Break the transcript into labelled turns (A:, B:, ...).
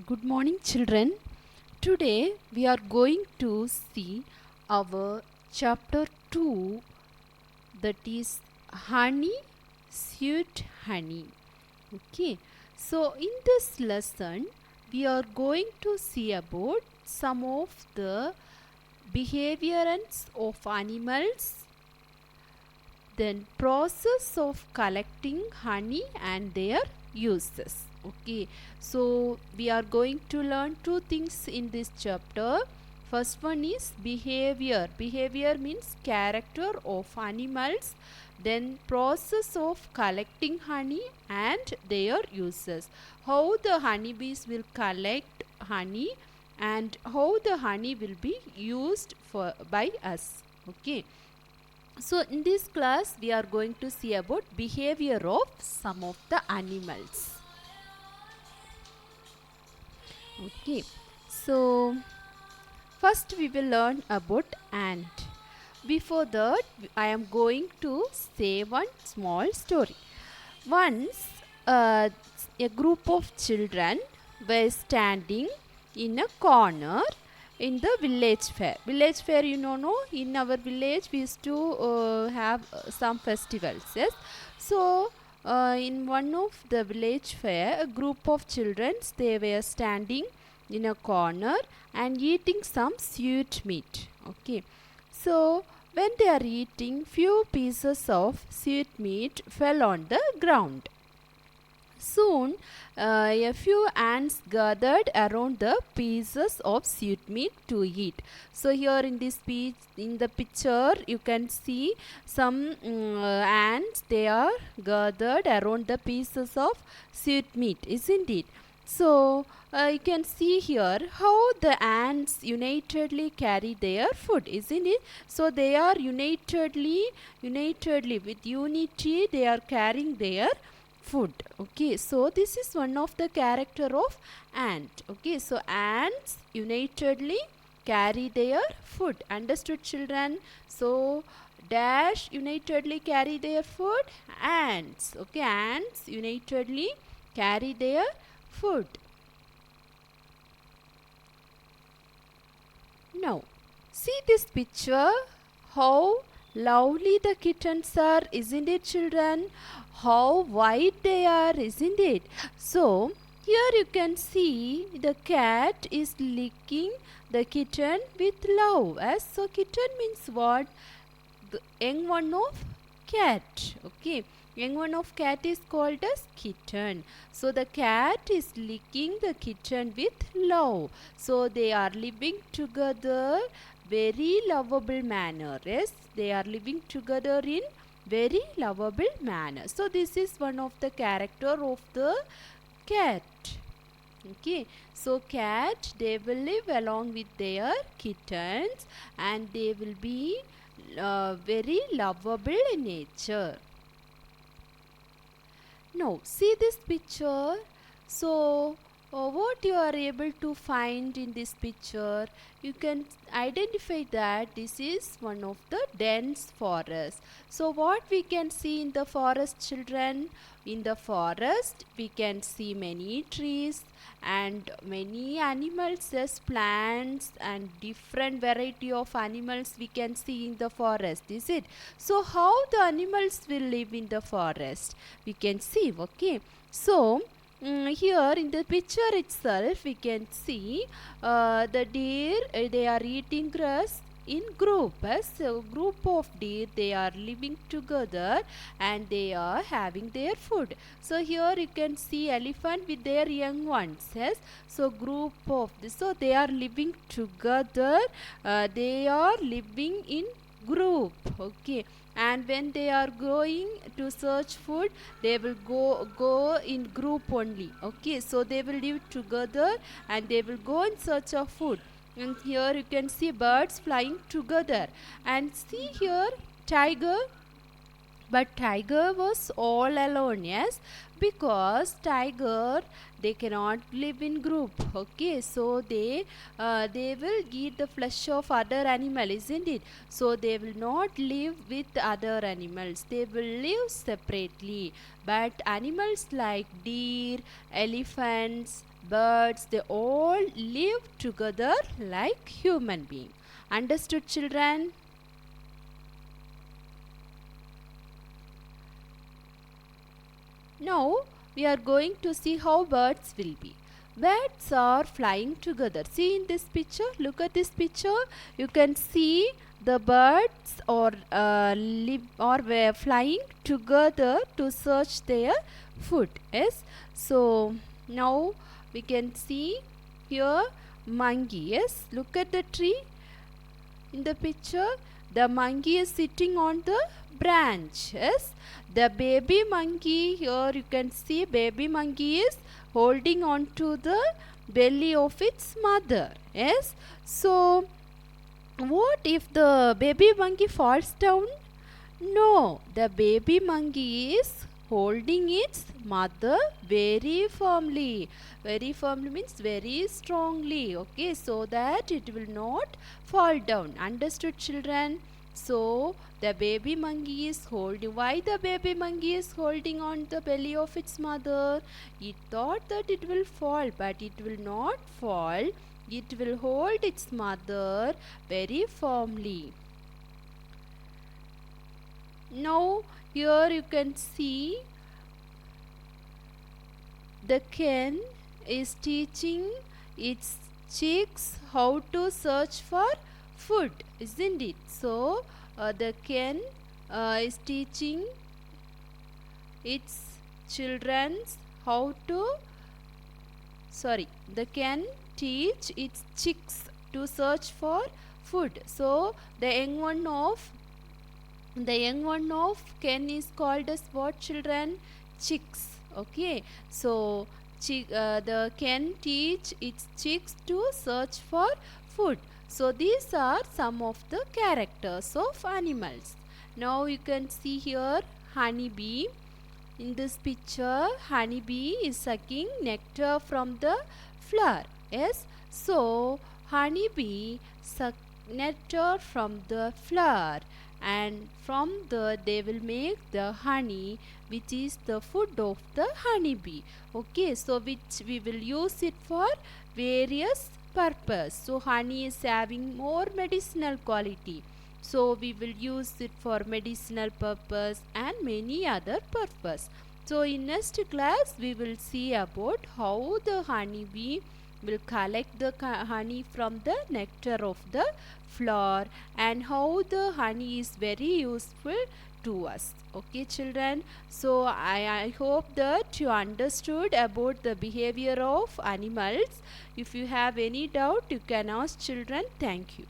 A: Good morning, children. Today we are going to see our chapter 2, that is honey, sweet honey. Okay, so in this lesson, we are going to see about some of the behaviors of animals, then process of collecting honey and their uses. Okay, so we are going to learn two things in this chapter. First one is behavior means character of animals, then process of collecting honey and their uses, how the honeybees will collect honey and how the honey will be used for by us. Okay, so in this class we are going to see about behavior of some of the animals. Okay, so first we will learn about ant. Before that, I am going to say one small story. Once a group of children were standing in a corner in the village fair. Village fair, you know, no? In our village we used to have some festivals. Yes. So in one of the village fair, a group of children, they were standing in a corner and eating some sweet meat. Okay. So when they are eating, few pieces of sweet meat fell on the ground. Soon, a few ants gathered around the pieces of sweetmeat to eat. So here in this in the picture, you can see some ants. They are gathered around the pieces of sweetmeat, isn't it? So you can see here how the ants unitedly carry their food, isn't it? So they are unitedly with unity. They are carrying their food. Okay, so this is one of the character of ant. Okay, so ants unitedly carry their food. Understood, children? So dash unitedly carry their food. Ants. Okay, ants unitedly carry their food. Now see this picture, how lovely the kittens are, isn't it, children? How white they are, isn't it? So here you can see the cat is licking the kitten with love. As so kitten means what? The young one of cat. Okay, young one of cat is called as kitten. So the cat is licking the kitten with love. So they are living together very lovable manner. Yes, they are living together in very lovable manner. So this is one of the character of the cat. Okay, so cat, they will live along with their kittens and they will be very lovable in nature. Now see this picture. So what you are able to find in this picture, you can identify that this is one of the dense forest. So what we can see in the forest, children? In the forest we can see many trees and many animals, as plants and different variety of animals we can see in the forest, is it? So how the animals will live in the forest, we can see. Okay, so here in the picture itself we can see the deer, they are eating grass in group. As a group of deer, they are living together and they are having their food. So here you can see elephant with their young ones. Yes, so group of this, so they are living together, they are living in group. Okay, and when they are going to search food, they will go in group only. Okay, so they will live together and they will go in search of food. And here you can see birds flying together, and see here tiger, But tiger was all alone, yes, because tiger, they cannot live in group. Okay, so they will eat the flesh of other animal, isn't it? So they will not live with other animals, they will live separately. But animals like deer, elephants, birds, they all live together like human being. Understood, children? Now we are going to see how birds will be. Birds are flying together. See in this picture, look at this picture. You can see the birds were flying together to search their food. Yes. So now we can see here monkey. Yes. Look at the tree. In the picture, the monkey is sitting on the branch. Yes, the baby monkey, here you can see baby monkey is holding on to the belly of its mother. Yes, so what if the baby monkey falls down? No, the baby monkey is holding its mother very firmly. Very firmly means very strongly. Okay, so that it will not fall down. Understood, children? So the baby monkey is holding. Why the baby monkey is holding on the belly of its mother? It thought that it will fall, but it will not fall. It will hold its mother very firmly. Now here you can see the hen is teaching its chicks how to search for food, isn't it? So the hen is teaching its children how to the hen teach its chicks to search for food. So the young one of hen is called as what, children? Chicks. Okay, so the hen teach its chicks to search for food. So these are some of the characters of animals. Now you can see here honeybee. In this picture, honeybee is sucking nectar from the flower. Yes, so honeybee suck nectar from the flower, and from they will make the honey, which is the food of the honeybee. Okay, so which we will use it for various purpose. So honey is having more medicinal quality, so we will use it for medicinal purpose and many other purpose. So in next class we will see about how the honeybee will collect the honey from the nectar of the flower, and how the honey is very useful to us. Okay, children, so I hope that you understood about the behavior of animals. If you have any doubt, you can ask children. Thank you.